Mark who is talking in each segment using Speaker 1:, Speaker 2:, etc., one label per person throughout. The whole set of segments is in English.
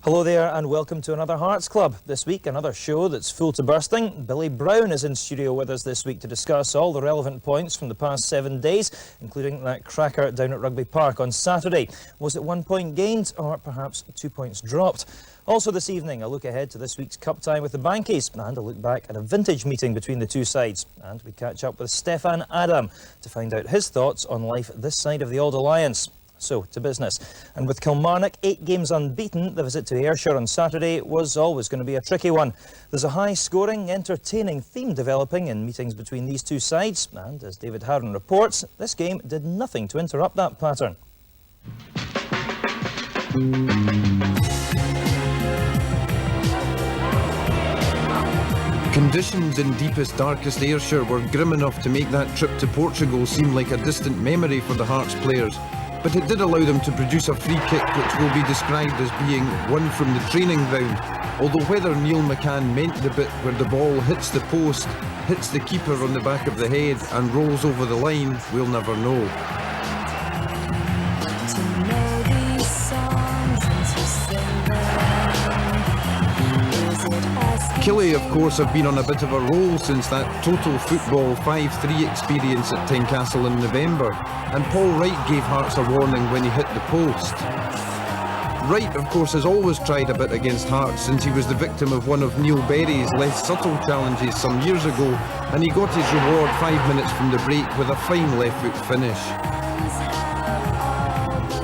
Speaker 1: Hello there and welcome to another Hearts Club. This week, another show that's full to bursting. Billy Brown is in studio with us this week to discuss all the relevant points from the past 7 days, including that cracker down at Rugby Park on Saturday. Was it 1 point gained or perhaps 2 points dropped? Also this evening, a look ahead to this week's cup tie with the Bankies and a look back at a vintage meeting between the two sides. And we catch up with Stefan Adam to find out his thoughts on life this side of the Old Alliance. So, to business. And with Kilmarnock 8 games unbeaten, the visit to Ayrshire on Saturday was always going to be a tricky one. There's a high-scoring, entertaining theme developing in meetings between these two sides, and as David Harron reports, this game did nothing to interrupt that pattern.
Speaker 2: Conditions in deepest, darkest Ayrshire were grim enough to make that trip to Portugal seem like a distant memory for the Hearts players. But it did allow them to produce a free kick which will be described as being one from the training ground, although whether Neil McCann meant the bit where the ball hits the post, hits the keeper on the back of the head and rolls over the line, we'll never know. Killie, of course, have been on a bit of a roll since that total football 5-3 experience at Tynecastle in November, and Paul Wright gave Hearts a warning when he hit the post. Wright, of course, has always tried a bit against Hearts since he was the victim of one of Neil Berry's less subtle challenges some years ago, and he got his reward 5 minutes from the break with a fine left-foot finish.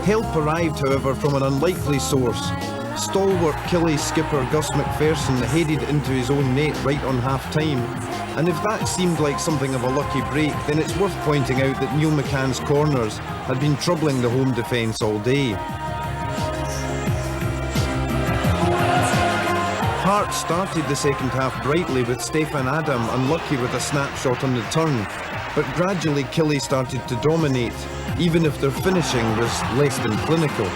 Speaker 2: Help arrived, however, from an unlikely source. Stalwart Killie skipper Gus McPherson headed into his own net right on half-time, and if that seemed like something of a lucky break, then it's worth pointing out that Neil McCann's corners had been troubling the home defence all day. Hearts started the second half brightly with Stefan Adam unlucky with a snapshot on the turn, but gradually Killie started to dominate, even if their finishing was less than clinical.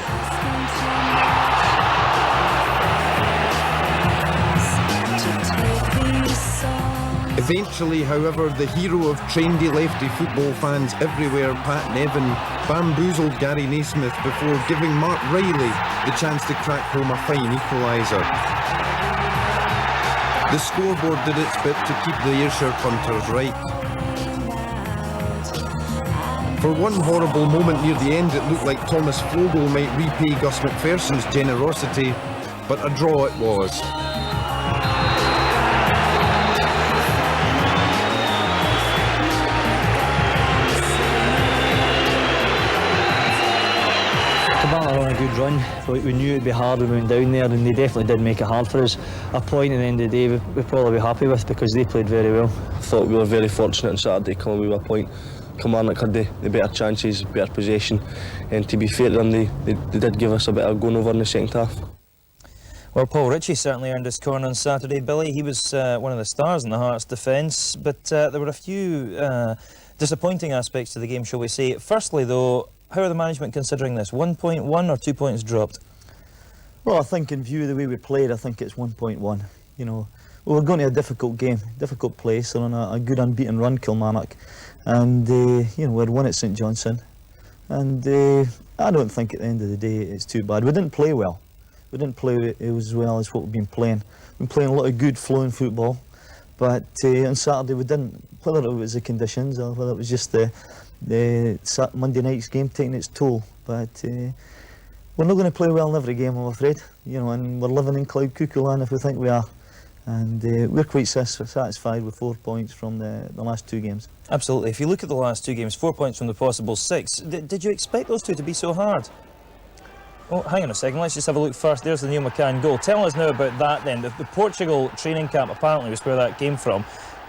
Speaker 2: Eventually, however, the hero of trendy lefty football fans everywhere, Pat Nevin, bamboozled Gary Naismith before giving Mark Riley the chance to crack home a fine equaliser. The scoreboard did its bit to keep the Ayrshire punters right. For one horrible moment near the end, it looked like Thomas Flogel might repay Gus McPherson's generosity, but a draw it was.
Speaker 3: Kilmarnock on a good run. We knew it'd be hard when we went down there, and they definitely did make it hard for us. A point at the end of the day we'll probably be happy with because they played very well.
Speaker 4: I thought we were very fortunate on Saturday coming away with a point. Kilmarnock had the better chances, better possession, and to be fair to them, they did give us a bit of going over in the second half.
Speaker 1: Well, Paul Ritchie certainly earned his corner on Saturday, Billy. He was one of the stars in the Hearts defence, but there were a few disappointing aspects to the game, shall we say. Firstly, though, how are the management considering this? 1.1 or 2 points dropped?
Speaker 3: Well, I think in view of the way we played, I think it's 1.1. You know, we were going to a difficult game, difficult place, and on a good unbeaten run, Kilmarnock. And, you know, we had won at St Johnstone. And I don't think at the end of the day it's too bad. We didn't play well. We didn't play as well as what we've been playing. We've been playing a lot of good flowing football. But on Saturday we didn't, whether it was the conditions or whether it was just the Monday night's game taking its toll, but we're not going to play well in every game, I'm afraid. You know, and we're living in cloud cuckoo land if we think we are, and we're quite satisfied with 4 points from the last 2 games.
Speaker 1: Absolutely. If you look at the last 2 games, 4 points from the possible 6. Did you expect those two to be so hard? Oh, hang on a second. Let's just have a look first. There's the Neil McCann goal. Tell us now about that then. The Portugal training camp apparently was where that came from.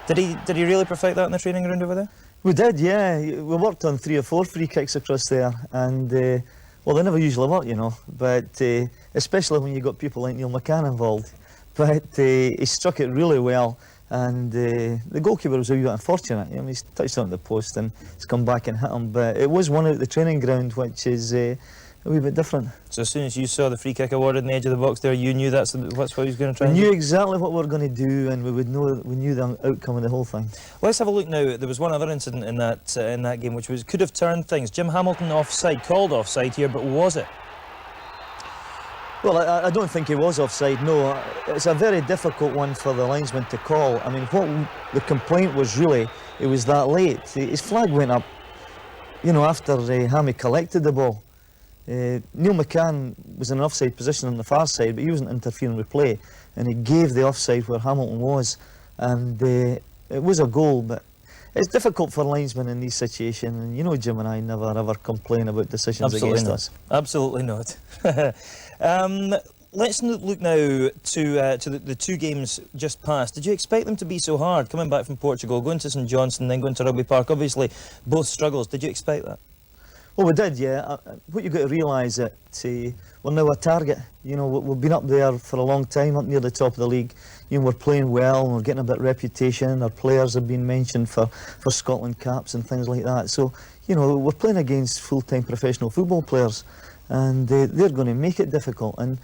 Speaker 1: Did he really perfect that in the training ground over there?
Speaker 3: We did, yeah. We worked on 3 or 4 free kicks across there, and well, they never usually work, you know, but especially when you've got people like Neil McCann involved. But he struck it really well, and the goalkeeper was a wee bit unfortunate. I mean, he's touched on the post and he's come back and hit him, but it was one out the training ground, which is a wee bit different.
Speaker 1: So as soon as you saw the free kick awarded in the edge of the box there, you knew that's what he was going to try
Speaker 3: We
Speaker 1: and
Speaker 3: knew
Speaker 1: do?
Speaker 3: exactly what we were going to do, and we knew the outcome of the whole thing.
Speaker 1: Let's have a look now. There was one other incident in that game which could have turned things. Jim Hamilton offside, called offside here, but was it?
Speaker 3: Well, I don't think he was offside, no. It's a very difficult one for the linesman to call. I mean, what the complaint was really, it was that late. His flag went up, you know, after Hammy collected the ball. Neil McCann was in an offside position on the far side, but he wasn't interfering with play, and he gave the offside where Hamilton was, and it was a goal, but it's difficult for linesmen in these situations, and you know Jim and I never ever complain about decisions against us.
Speaker 1: Absolutely not. Let's look now to the two games just past. Did you expect them to be so hard, coming back from Portugal, going to St Johnstone, then going to Rugby Park? Obviously, both struggles. Did you expect that?
Speaker 3: Well, we did, yeah. What you've got to realise that we're now a target. You know, we've been up there for a long time, up near the top of the league. You know, we're playing well, and we're getting a bit of reputation. Our players have been mentioned for Scotland caps and things like that. So, you know, we're playing against full-time professional football players, and they're going to make it difficult. And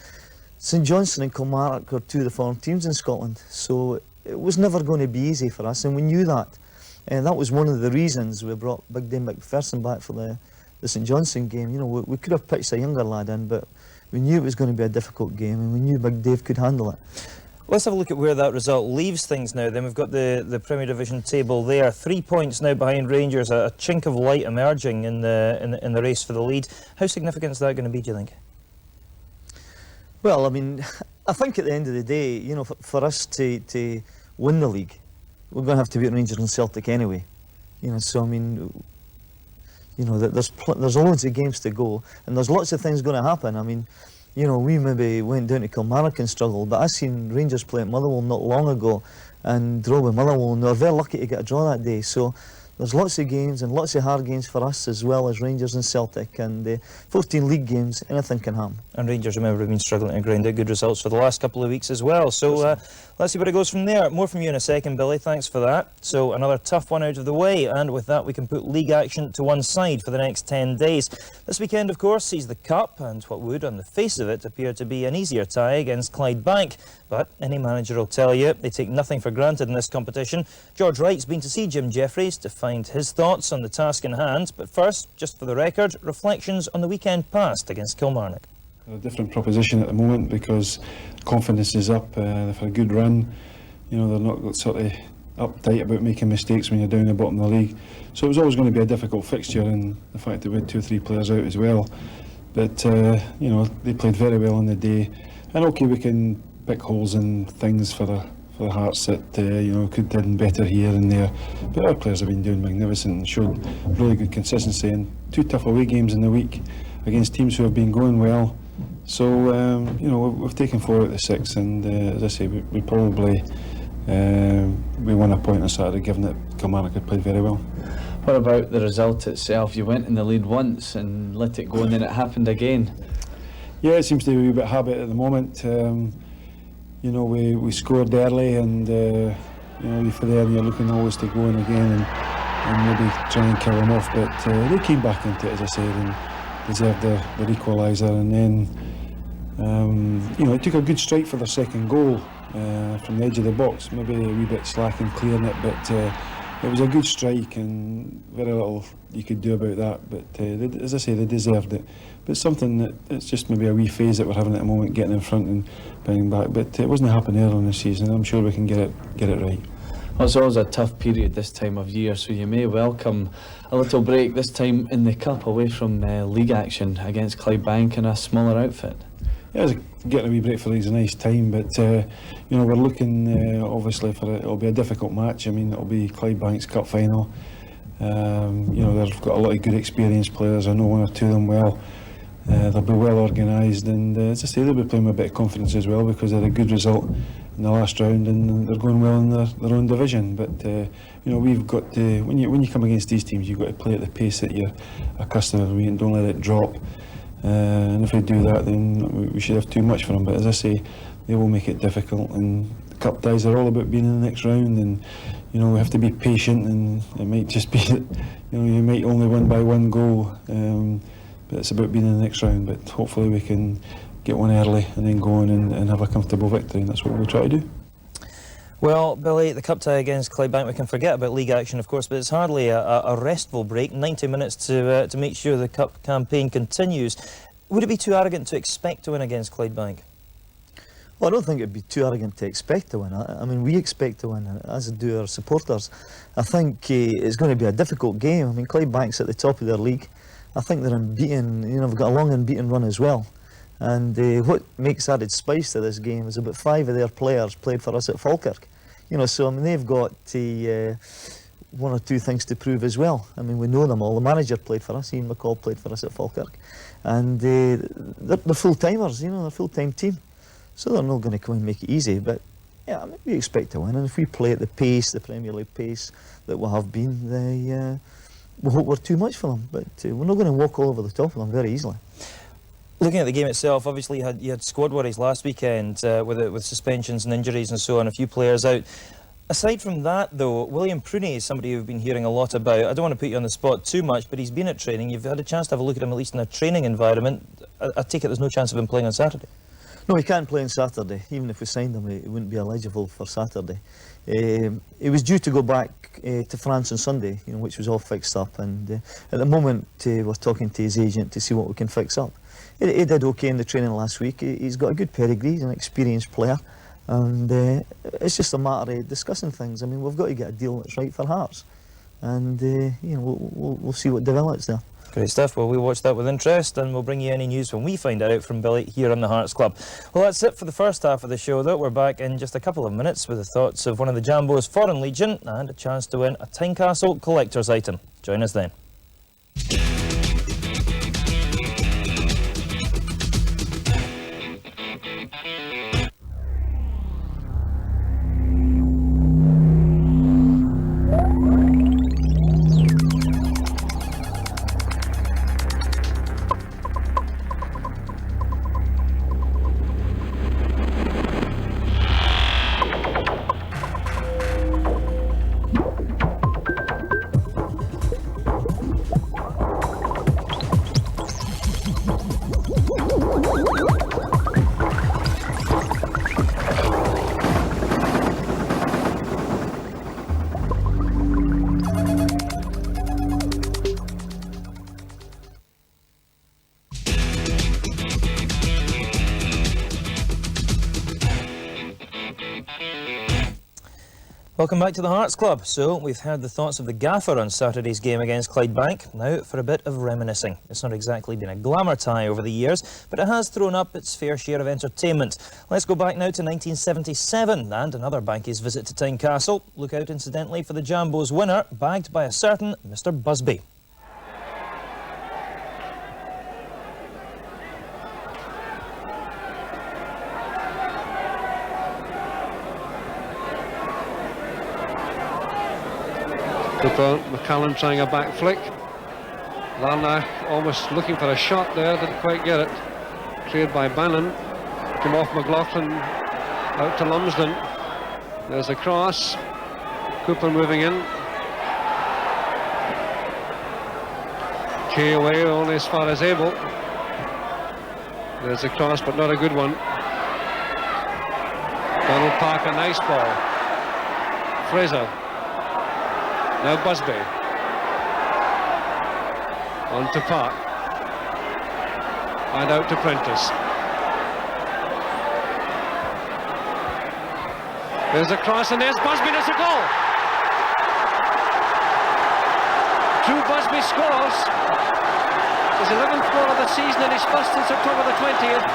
Speaker 3: St Johnstone and Kilmarnock are two of the form teams in Scotland, so it was never going to be easy for us, and we knew that. And that was one of the reasons we brought Big Dave McPherson back for the St Johnstone game. You know, we could have pitched a younger lad in, but we knew it was going to be a difficult game, and we knew Big Dave could handle it.
Speaker 1: Let's have a look at where that result leaves things now. Then we've got the Premier Division table there. 3 points now behind Rangers, a chink of light emerging in the race for the lead. How significant is that going to be, do you think?
Speaker 3: Well, I mean, I think at the end of the day, you know, for us to win the league, we're going to have to beat Rangers and Celtic anyway. You know, so I mean, you know, there's loads of games to go, and there's lots of things going to happen. I mean, you know, we maybe went down to Kilmarnock and struggled, but I seen Rangers play at Motherwell not long ago and draw with Motherwell, and they were very lucky to get a draw that day. So there's lots of games and lots of hard games for us, as well as Rangers and Celtic, and 14 league games, anything can happen. And
Speaker 1: Rangers, remember, have been struggling to grind out good results for the last couple of weeks as well. So let's see where it goes from there. More from you in a second, Billy. Thanks for that. So another tough one out of the way, and with that we can put league action to one side for the next 10 days. This weekend, of course, sees the Cup and what would, on the face of it, appear to be an easier tie against Clydebank. But any manager will tell you they take nothing for granted in this competition. George Wright's been to see Jim Jeffries to find his thoughts on the task in hand. But first, just for the record, reflections on the weekend past against Kilmarnock.
Speaker 5: A different proposition at the moment because confidence is up. They've had a good run. You know, they're not sort of uptight about making mistakes when you're down the bottom of the league. So it was always going to be a difficult fixture, and the fact that we had 2 or 3 players out as well. But you know, they played very well on the day. And okay, we can pick holes and things for the Hearts that you know, could have done better here and there. But our players have been doing magnificent and showed really good consistency, and 2 tough away games in the week against teams who have been going well. So you know, we've taken 4 out of the 6, and as I say, we probably we won a point on Saturday, given that Kilmarnock had played very well.
Speaker 6: What about the result itself? You went in the lead once and let it go, and then it happened again.
Speaker 5: Yeah, it seems to be a wee bit habit at the moment. You know, we scored early, and you know, you're there and you're looking always to go in again and maybe try and kill them off. But they came back into it, as I said, and deserved their equaliser. And then you know, it took a good strike for their second goal from the edge of the box. Maybe a wee bit slack in clearing it, but it was a good strike, and very little you could do about that. But as I say, they deserved it. But something that it's just maybe a wee phase that we're having at the moment, getting in front and bringing back. But it wasn't happening early in the season. I'm sure we can get it right.
Speaker 6: Well, it's always a tough period this time of year, so you may welcome a little break this time in the Cup, away from league action against Clydebank in a smaller outfit.
Speaker 5: Yeah, getting a wee break for these a nice time, but you know, we're looking obviously for it'll be a difficult match. I mean, it'll be Clydebank's Cup final. You know, they've got a lot of good experienced players. I know 1 or 2 of them well. They'll be well organised, and as I say, they'll be playing with a bit of confidence as well, because they had a good result in the last round, and they're going well in their own division. But you know, we've got to, when you come against these teams, you've got to play at the pace that you're accustomed to, and don't let it drop. And if we do that, then we should have too much for them. But as I say, they will make it difficult, and the Cup ties are all about being in the next round, and you know, we have to be patient, and it might just be that, you know, you might only win by 1 goal, but it's about being in the next round. But hopefully we can get one early and then go on and have a comfortable victory, and that's what we'll try to do.
Speaker 1: Well, Billy, the Cup tie against Clydebank, we can forget about league action, of course, but it's hardly a restful break. 90 minutes to make sure the Cup campaign continues. Would it be too arrogant to expect to win against Clydebank?
Speaker 3: Well, I don't think it'd be too arrogant to expect to win. I mean, we expect to win, as do our supporters. I think it's going to be a difficult game. I mean, Clydebank's at the top of their league. I think they're unbeaten. You know, they've got a long unbeaten run as well. And what makes added spice to this game is about 5 of their players played for us at Falkirk. You know, so I mean, they've got 1 or 2 things to prove as well. I mean, we know them all. The manager played for us. Ian McCall played for us at Falkirk. And they're full-timers, you know, they're a full-time team. So they're not going to come and make it easy. But, yeah, I mean, we expect to win. And if we play at the pace, the Premier League pace that we have been, we hope we're too much for them. But we're not going to walk all over the top of them very easily.
Speaker 1: Looking at the game itself, obviously you had squad worries last weekend with suspensions and injuries and so on, a few players out. Aside from that, though, William Pruney is somebody you've been hearing a lot about. I don't want to put you on the spot too much, but he's been at training. You've had a chance to have a look at him, at least in a training environment. I take it there's no chance of him playing on Saturday?
Speaker 3: No, he can't play on Saturday. Even if we signed him, he wouldn't be eligible for Saturday. He was due to go back to France on Sunday, you know, which was all fixed up. And at the moment, we're talking to his agent to see what we can fix up. He did okay in the training last week. He's got a good pedigree. He's an experienced player. And it's just a matter of discussing things. I mean, we've got to get a deal that's right for Hearts. And, you know, we'll see what develops there.
Speaker 1: Great stuff. Well, we'll watch that with interest, and we'll bring you any news when we find out from Billy here on the Hearts Club. Well, that's it for the first half of the show, though. We're back in just a couple of minutes with the thoughts of one of the Jambos' Foreign Legion and a chance to win a Tynecastle collector's item. Join us then. Welcome back to the Hearts Club. So, we've heard the thoughts of the gaffer on Saturday's game against Clydebank. Now for a bit of reminiscing. It's not exactly been a glamour tie over the years, but it has thrown up its fair share of entertainment. Let's go back now to 1977 and another Bankies visit to Tynecastle. Look out, incidentally, for the Jambos winner, bagged by a certain Mr. Busby.
Speaker 7: Cooper, McCallum trying a back flick. Larnach almost looking for a shot there, didn't quite get it. Cleared by Bannon. Come off McLaughlin out to Lumsden. There's a cross. Cooper moving in. Kay away only as far as able. There's a cross, but not a good one. Donald Parker, nice ball. Fraser. Now Busby. On to Park. And out to Prentice. There's a cross and there's Busby, there's a goal! Drew Busby scores. His 11th goal of the season and his first since October the 20th.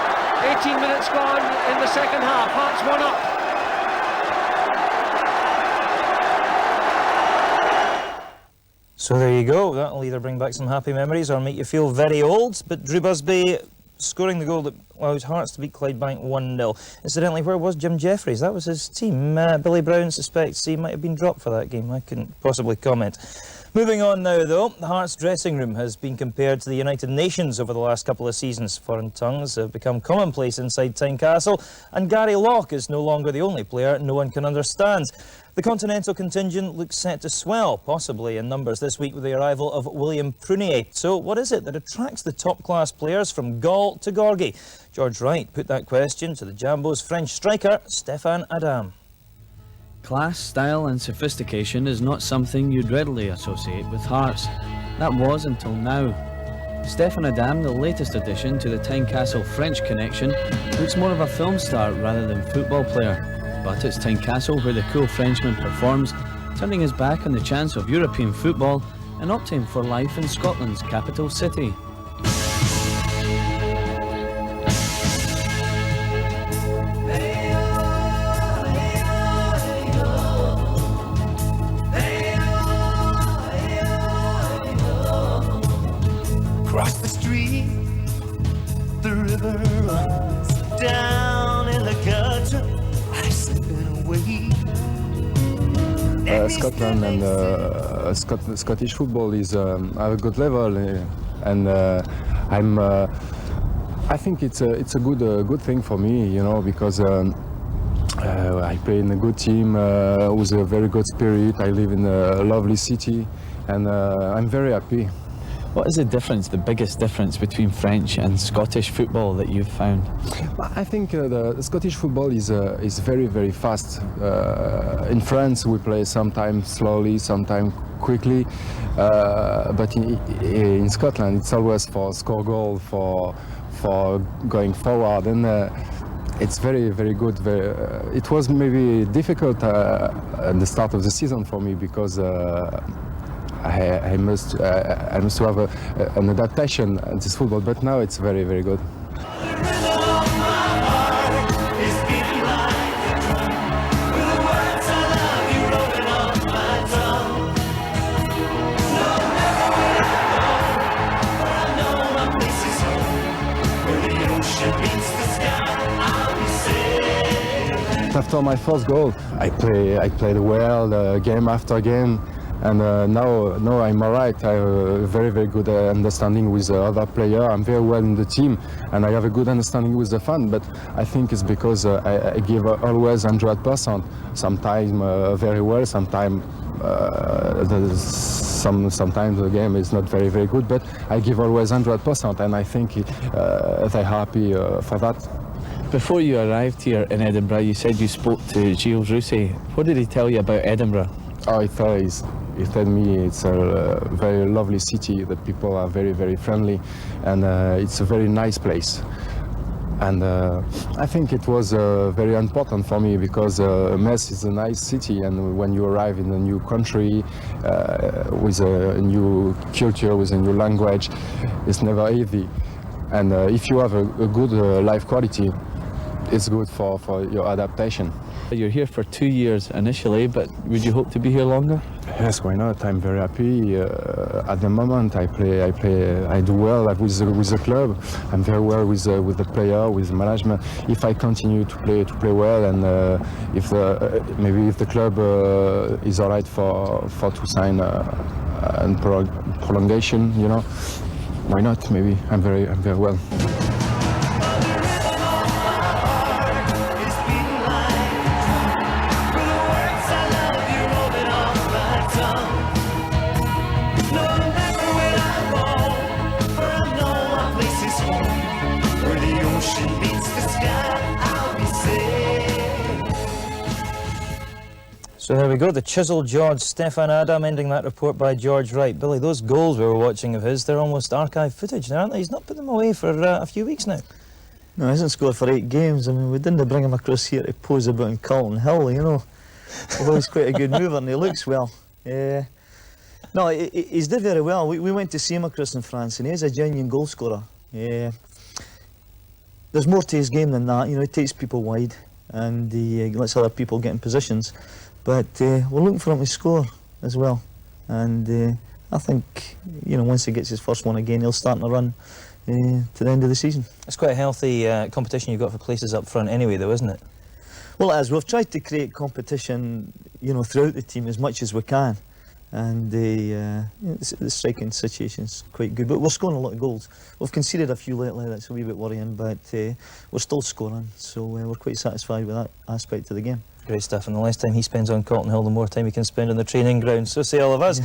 Speaker 7: 18 minutes gone in the second half. Hearts 1 up.
Speaker 1: So there you go. That'll either bring back some happy memories or make you feel very old. But Drew Busby scoring the goal that allows Hearts to beat Clydebank 1-0. Incidentally, where was Jim Jeffries? That was his team. Billy Brown suspects he might have been dropped for that game. I couldn't possibly comment. Moving on now, though, the Hearts dressing room has been compared to the United Nations over the last couple of seasons. Foreign tongues have become commonplace inside Tynecastle, and Gary Locke is no longer the only player no one can understand. The continental contingent looks set to swell, possibly in numbers this week with the arrival of William Prunier. So what is it that attracts the top-class players from Gaul to Gorgie? George Wright put that question to the Jambos' French striker, Stéphane Adam.
Speaker 6: Class, style and sophistication is not something you'd readily associate with Hearts. That was until now. Stefan Adam, the latest addition to the Tynecastle French connection, looks more of a film star rather than football player. But it's Tynecastle where the cool Frenchman performs, turning his back on the chance of European football and opting for life in Scotland's capital city.
Speaker 8: Across the street, the river runs down in the gutter. I'm slipping away.
Speaker 9: Scotland and Scottish football is at a good level, and I think it's a good thing for me, you know, because I play in a good team with a very good spirit. I live in a lovely city, and I'm very happy.
Speaker 6: What is the difference, the biggest difference between French and Scottish football that you've found?
Speaker 9: I think the Scottish football is very, very fast. In France we play sometimes slowly, sometimes quickly, but in Scotland it's always for score goal, for going forward, and it's very, very good. It was maybe difficult at the start of the season for me because I must have an adaptation at this football, but now it's very, very good. After my first goal, I played well game after game. And now I'm alright. I have a very, very good understanding with the other player. I'm very well in the team, and I have a good understanding with the fan. But I think it's because I give always 100%. Sometimes very well, sometimes sometimes the game is not very, very good. But I give always 100%, and I think they're happy for that.
Speaker 6: Before you arrived here in Edinburgh, you said you spoke to Gilles Rousset. What did he tell you about Edinburgh?
Speaker 9: Oh, he told me it's a very lovely city, that people are very, very friendly, and it's a very nice place. And I think it was very important for me because Metz is a nice city, and when you arrive in a new country with a new culture, with a new language, it's never easy. And if you have a good life quality, it's good for your adaptation.
Speaker 6: You're here for 2 years initially, but would you hope to be here longer?
Speaker 9: Yes, why not? I'm very happy. At the moment, I do well with the club. I'm very well with the player, with the management. If I continue to play well, and if the club is alright for to sign and prolongation, you know, why not? Maybe I'm very well.
Speaker 1: So there we go, the chisel-jawed Stefan Adam ending that report by George Wright. Billy, those goals we were watching of his, they're almost archive footage now, aren't they? He's not put them away for a few weeks now.
Speaker 3: No, he hasn't scored for 8 games. I mean, we didn't bring him across here to pose about in Carlton Hill, you know. Although he's quite a good mover and he looks well. No, he's did very well. We went to see him across in France, and he's a genuine goal scorer. There's more to his game than that. You know, he takes people wide and he lets other people get in positions. But we're looking for him to score as well. And I think, you know, once he gets his first one again, he'll start to run to the end of the season.
Speaker 1: It's quite a healthy competition you've got for places up front anyway, though, isn't it?
Speaker 3: Well, it is. We've tried to create competition, you know, throughout the team as much as we can. And the striking situation's quite good. But we're scoring a lot of goals. We've conceded a few lately, that's a wee bit worrying, but we're still scoring. So we're quite satisfied with that aspect of the game.
Speaker 1: Great stuff, and the less time he spends on Carlton Hill, the more time he can spend on the training ground. So say all of us.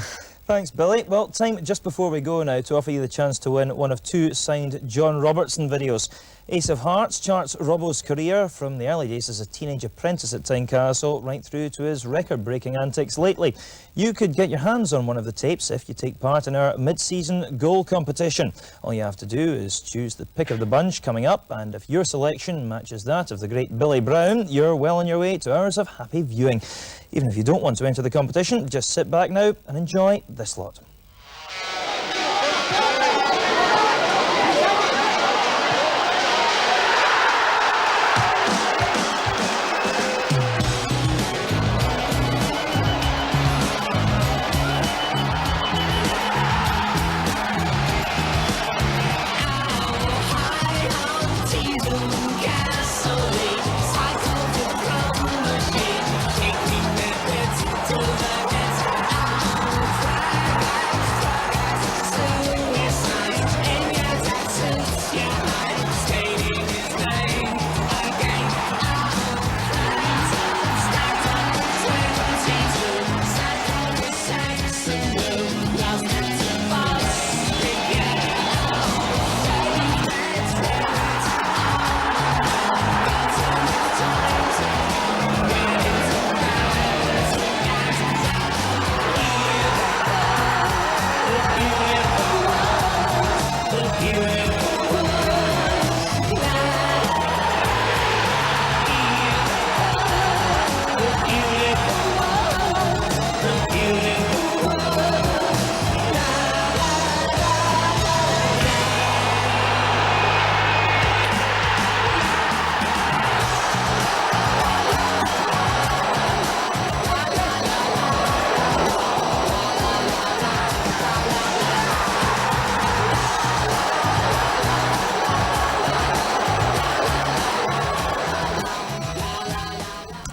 Speaker 1: Thanks, Billy. Well, time just before we go now to offer you the chance to win one of 2 signed John Robertson videos. Ace of Hearts charts Robbo's career from the early days as a teenage apprentice at Tynecastle right through to his record-breaking antics lately. You could get your hands on one of the tapes if you take part in our mid-season goal competition. All you have to do is choose the pick of the bunch coming up, and if your selection matches that of the great Billy Brown, you're well on your way to hours of happy viewing. Even if you don't want to enter the competition, just sit back now and enjoy this lot.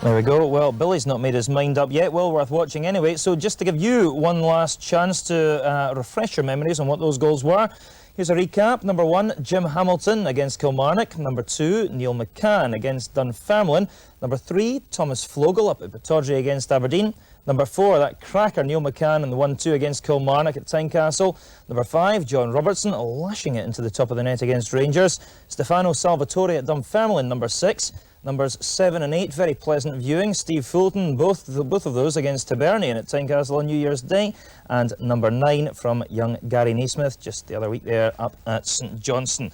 Speaker 1: There we go. Well, Billy's not made his mind up yet. Well worth watching anyway. So just to give you one last chance to refresh your memories on what those goals were, here's a recap. Number 1, Jim Hamilton against Kilmarnock. Number 2, Neil McCann against Dunfermline. Number 3, Thomas Flogel up at Pittodrie against Aberdeen. Number 4, that cracker Neil McCann in the 1-2 against Kilmarnock at Tynecastle. Number 5, John Robertson lashing it into the top of the net against Rangers. Stefano Salvatore at Dunfermline, number 6. Numbers 7 and 8, very pleasant viewing. Steve Fulton, both of those against Hibernian at Tynecastle on New Year's Day. And number 9 from young Gary Naismith, just the other week there up at St Johnstone.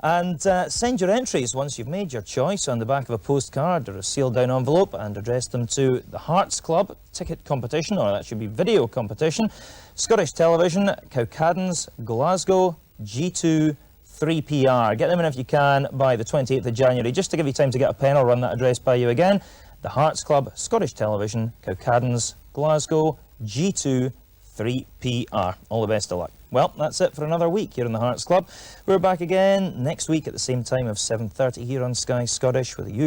Speaker 1: And send your entries once you've made your choice on the back of a postcard or a sealed down envelope and address them to the Hearts Club ticket competition, or that should be video competition. Scottish Television, Cowcaddens, Glasgow, G2, 3PR. Get them in if you can by the 28th of January. Just to give you time to get a pen, I'll run that address by you again. The Hearts Club, Scottish Television, Cowcaddens, Glasgow, G2, 3PR. All the best of luck. Well, that's it for another week here in the Hearts Club. We're back again next week at the same time of 7:30 here on Sky Scottish with the usual